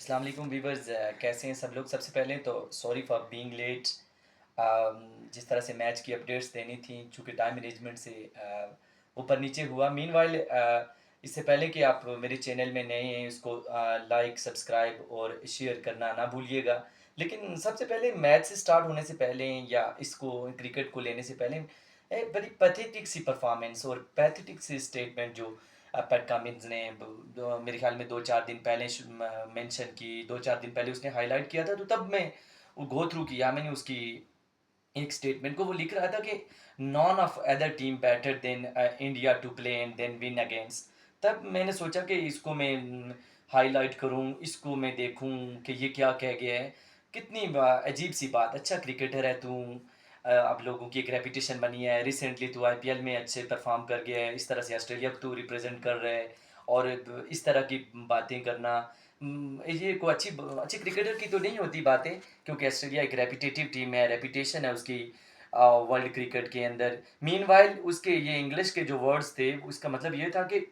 अस्सलाम वालेकुम वीवर्स, कैसे हैं सब लोग। सबसे पहले तो सॉरी फॉर बीइंग लेट। जिस तरह से मैच की अपडेट्स देनी थी, चूँकि टाइम मैनेजमेंट से ऊपर नीचे हुआ। मीनवाइल इससे पहले कि आप मेरे चैनल में नए हैं, इसको लाइक सब्सक्राइब और शेयर करना ना भूलिएगा। लेकिन सबसे पहले मैच से स्टार्ट होने से पहले या इसको क्रिकेट को लेने से पहले बड़ी पैथेटिक सी परफॉर्मेंस और पैथेटिक सी स्टेटमेंट जो पैट कमिंस ने मेरे ख्याल में 2-4 दिन पहले मेंशन की, 2-4 दिन पहले उसने हाईलाइट किया था, तो तब मैं वो गो थ्रू किया मैंने उसकी एक स्टेटमेंट को। वो लिख रहा था कि none of other team better than India to play and then win against. तब मैंने सोचा कि इसको मैं हाईलाइट करूं, इसको मैं देखूं कि ये क्या कह गया है। कितनी अजीब सी बात। अच्छा क्रिकेटर है तू, अब लोगों की एक रेपुटेशन बनी है, रिसेंटली तू आईपीएल में अच्छे परफॉर्म कर गया है, इस तरह से ऑस्ट्रेलिया को तू रिप्रेजेंट कर रहा है और इस तरह की बातें करना, ये कोई अच्छी अच्छी क्रिकेटर की तो नहीं होती बातें। क्योंकि ऑस्ट्रेलिया एक रेपिटेटिव टीम है, रेपुटेशन है उसकी वर्ल्ड क्रिकेट के अंदर। मीनवाइल उसके ये इंग्लिश के जो वर्ड्स थे, उसका मतलब ये था कि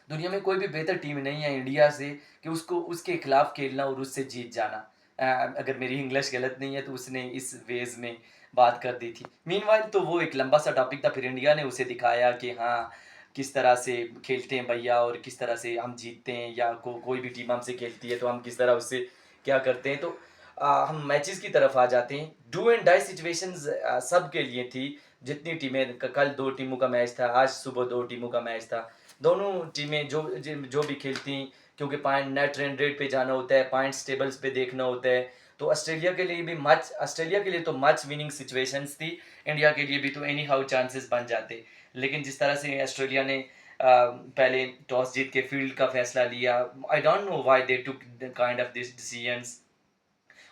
दुनिया में कोई भी बेहतर टीम नहीं है इंडिया से कि उसको उसके खिलाफ खेलना और उससे जीत जाना। अगर मेरी इंग्लिश गलत नहीं है तो उसने इस वेज में बात कर दी थी। मीनवाइल तो वो एक लंबा सा टॉपिक था, फिर इंडिया ने उसे दिखाया कि हाँ किस तरह से खेलते हैं भैया, और किस तरह से हम जीतते हैं, या कोई भी टीम हमसे खेलती है तो हम किस तरह उससे क्या करते हैं। तो हम मैचेस की तरफ आ जाते हैं। डू एंड डाई सिचुएशंस सब के लिए थी। जितनी टीमें, कल 2 टीमों का मैच था, आज सुबह 2 टीमों का मैच था। दोनों टीमें जो भी खेलती, क्योंकि पॉइंट नेट रन रेट पे जाना होता है, पॉइंट्स टेबल्स पे देखना होता है। तो ऑस्ट्रेलिया के लिए भी मैच, ऑस्ट्रेलिया के लिए तो मैच विनिंग सिचुएशंस थी, इंडिया के लिए भी तो एनी हाउ चांसेस बन जाते। लेकिन जिस तरह से ऑस्ट्रेलिया ने पहले टॉस जीत के फील्ड का फैसला लिया, I don't know why they took kind of this decisions.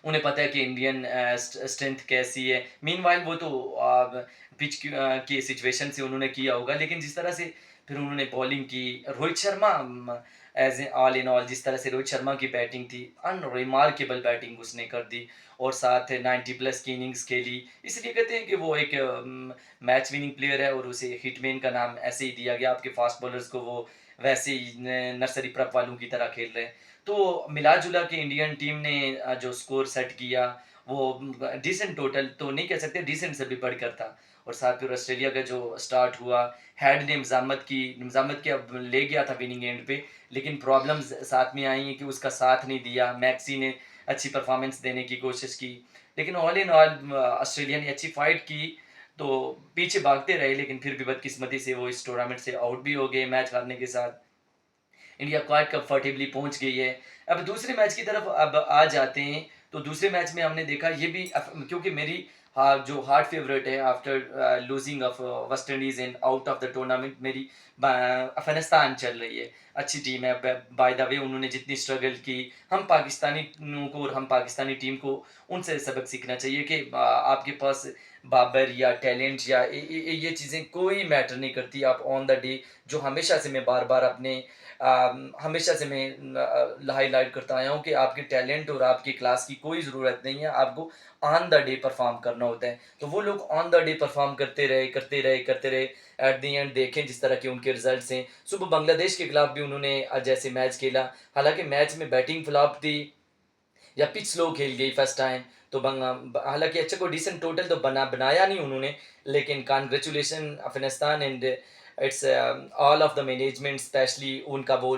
उन्हें पता है कि इंडियन स्ट्रेंथ कैसी है। मीनवाइल वो तो पिच की सिचुएशन से उन्होंने किया होगा, लेकिन जिस तरह से फिर उन्होंने बॉलिंग की, Rohit Sharma as a all in all, जिस तरह से रोहित शर्मा की बैटिंग थी, अनरिमार्केबल बैटिंग उसने कर दी। और साथ 90+ की इनिंग्स खेली। इसलिए कहते हैं कि वो एक मैच विनिंग प्लेयर है, और उसे हिटमैन का नाम ऐसे ही दिया गया। आपके फास्ट बॉलर्स को वो वैसे ही नर्सरी प्रप वालों की तरह खेल रहे हैं। तो मिला जुला के इंडियन टीम ने जो स्कोर सेट किया, वो डिसेंट, टोटल तो नहीं कह सकते, डिसेंट से भी बढ़कर था। और साथ फिर ऑस्ट्रेलिया का जो स्टार्ट हुआ, हेड ने निजामत के अब ले गया था विनिंग एंड पे, लेकिन प्रॉब्लम्स साथ में आई हैं कि उसका साथ नहीं दिया। मैक्सी ने अच्छी परफॉर्मेंस देने की कोशिश की, लेकिन ऑल इन ऑल ऑस्ट्रेलिया ने अच्छी फाइट की। तो पीछे भागते रहे, लेकिन फिर भी बदकिस्मती से वो इस टूर्नामेंट से आउट भी हो गए मैच हारने के साथ। इंडिया क्वाइट कंफर्टेबली पहुंच गई है। अब दूसरे मैच की तरफ अब आ जाते हैं। तो दूसरे मैच में हमने देखा ये भी, क्योंकि मेरी जो हार्ड फेवरेट है after losing of West Indies in out of the tournament, मेरी अफगानिस्तान चल रही है। अच्छी टीम है बाय द वे, उन्होंने जितनी स्ट्रगल की, हम पाकिस्तानी को और हम पाकिस्तानी टीम को उनसे सबक सीखना चाहिए कि आपके पास बाबर या टैलेंट या ये चीज़ें कोई मैटर नहीं करती। आप ऑन द डे, जो हमेशा से मैं बार बार अपने हमेशा से मैं हाईलाइट करता आया हूँ कि आपके टैलेंट और आपकी क्लास की कोई ज़रूरत नहीं है, आपको ऑन द डे परफॉर्म करना होता है। तो वो लोग ऑन द डे परफॉर्म करते रहे करते रहे करते रहे। एट दी एंड देखें जिस तरह के उनके रिजल्ट्स हैं। सुबह बांग्लादेश के खिलाफ भी उन्होंने जैसे मैच खेला, हालांकि मैच में बैटिंग फ्लॉप थी या पिच स्लो खेल गई फर्स्ट टाइम। तो हालांकि अच्छा कोई डिसेंट टोटल तो बनाया नहीं उन्होंने, लेकिन congratulation Afghanistan and it's all of the management, specially उनका वो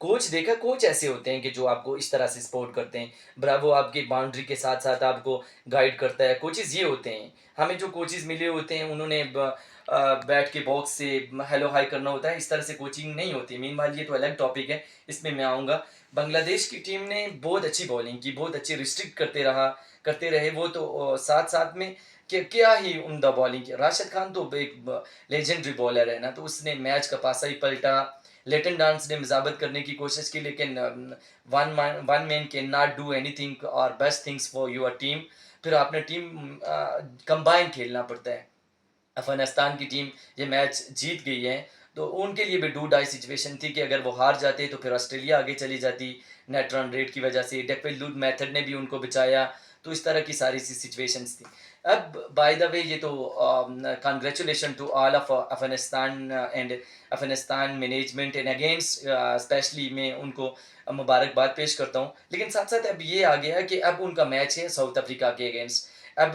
कोच। देखा, कोच ऐसे होते हैं कि जो आपको इस तरह से सपोर्ट करते हैं, ब्रावो आपकी बाउंड्री के साथ साथ आपको गाइड करता है। कोचेज़ ये होते हैं। हमें जो कोचेज़ मिले होते हैं, उन्होंने बैठ के बॉक्स से हेलो हाई करना होता है, इस तरह से कोचिंग नहीं होती। मीनवाइल ये तो अलग टॉपिक है, इसमें मैं आऊँगा। बांग्लादेश की टीम ने बहुत अच्छी बॉलिंग की, बहुत अच्छी रिस्ट्रिक्ट करते रहे वो तो साथ साथ में क्या ही उम्दा बॉलिंग की। राशिद खान तो एक लेजेंडरी बॉलर है ना, तो उसने मैच का पासा ही पलटा। लेटन डांस ने मजाबत करने की कोशिश की, लेकिन one man can not do anything और best things for your team. फिर आपने टीम कंबाइन खेलना पड़ता है। अफगानिस्तान की टीम ये मैच जीत गई है, तो उनके लिए भी डू डाई सिचुएशन थी कि अगर वो हार जाते तो फिर ऑस्ट्रेलिया आगे चली जाती नेट रन रेट की वजह से। डेकवेल लूड मेथड ने भी उनको बचाया। तो इस तरह की सारी सी सिचुएशंस थी। अब बाय द वे ये तो congratulation to all of Afghanistan and Afghanistan management and against specially मैं उनको मुबारकबाद पेश करता हूँ। लेकिन साथ-साथ अब ये आ गया कि अब उनका मैच है साउथ अफ्रीका के अगेंस्ट। अब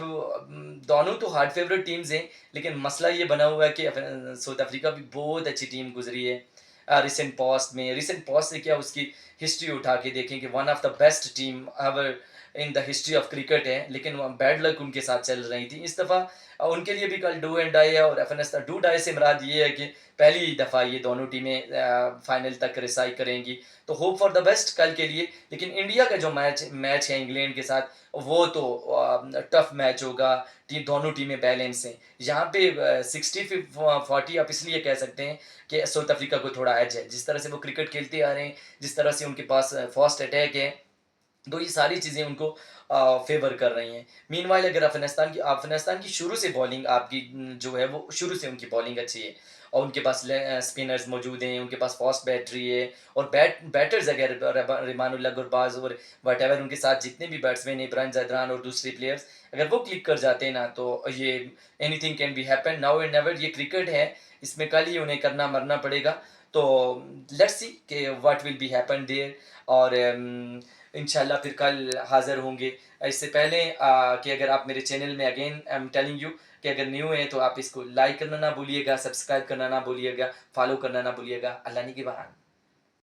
दोनों तो हार्ड फेवरेट टीम्स हैं, लेकिन मसला ये बना हुआ है कि साउथ अफ्रीका भी बहुत अच्छी टीम गुज़री है। रिसेंट पास्ट से क्या उसकी हिस्ट्री उठा के देखें कि one of the best team ever in the history of cricket है, लेकिन वो बैड लक उनके साथ चल रही थी। इस दफ़ा उनके लिए भी कल डू एंड डाई है, और अफगानिस्तान डू डाई से मुराद ये है कि पहली दफ़ा ये दोनों टीमें फाइनल तक रिसाई करेंगी। तो होप फॉर द बेस्ट कल के लिए। लेकिन इंडिया का जो मैच मैच है इंग्लैंड के साथ, वो तो टफ मैच होगा। दोनों टीमें बैलेंस हैं यहाँ पे। 60-40 आप इसलिए कह सकते हैं कि साउथ अफ्रीका को थोड़ा एज है, जिस तरह से वो क्रिकेट खेलते आ रहे हैं, जिस तरह से उनके पास फास्ट अटैक है, तो ये सारी चीज़ें उनको फ़ेवर कर रही हैं। मीनवाइल अगर अफ़गानिस्तान की शुरू से बॉलिंग आपकी जो है वो शुरू से उनकी बॉलिंग अच्छी है, और उनके पास स्पिनर्स मौजूद हैं, उनके पास फास्ट बैटरी है, और बैटर्स अगर रिमानुल्लाह गुरबाज और वटेवर उनके साथ जितने भी बैट्समैन हैं, इब्राहिम ज़ैदरान और दूसरे प्लेयर्स, अगर वो क्लिक कर जाते हैं ना, तो ये anything can be happen now and never. ये क्रिकेट है, इसमें कल ही उन्हें करना मरना पड़ेगा। तो लेट्स सी कि what will be happen there. और इंशाल्लाह फिर कल हाज़िर होंगे। इससे पहले कि अगर आप मेरे चैनल में, again I am telling you कि अगर न्यू हैं तो आप इसको लाइक करना ना भूलिएगा, सब्सक्राइब करना ना भूलिएगा, फॉलो करना ना भूलिएगा। अल्लाह निगहबान।